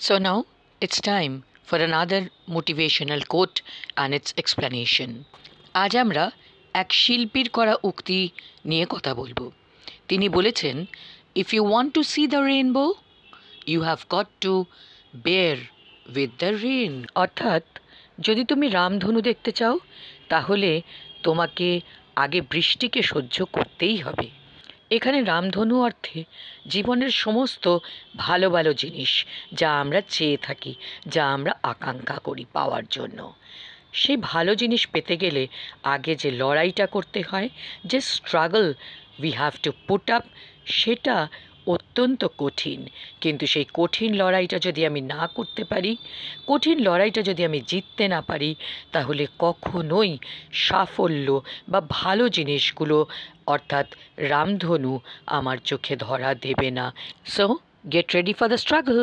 So now it's time for another motivational quote and its explanation. আজ আমরা এক শিল্পীর করা উক্তি নিয়ে কথা বলবো। তিনি বলেছেন, if you want to see the rainbow you have got to bear with the rain. অর্থাৎ যদি তুমি রামধনু দেখতে চাও তাহলে তোমাকে আগে বৃষ্টিকে সহ্য করতেই হবে। এখানে রামধনু অর্থে জীবনের সমস্ত ভালো ভালো জিনিস যা আমরা চেয়ে থাকি, যা আমরা আকাঙ্ক্ষা করি পাওয়ার জন্য, সেই ভালো জিনিস পেতে গেলে আগে যে লড়াইটা করতে হয়, যে struggle we have to put up, সেটা অত্যন্ত কঠিন। কিন্তু সেই কঠিন লড়াইটা যদি আমি না করতে পারি, কঠিন লড়াইটা যদি আমি জিততে না পারি, তাহলে কখনোই সাফল্য বা ভালো জিনিসগুলো অর্থাৎ রামধনু আমার চোখে ধরা দেবে না। So get ready for the struggle.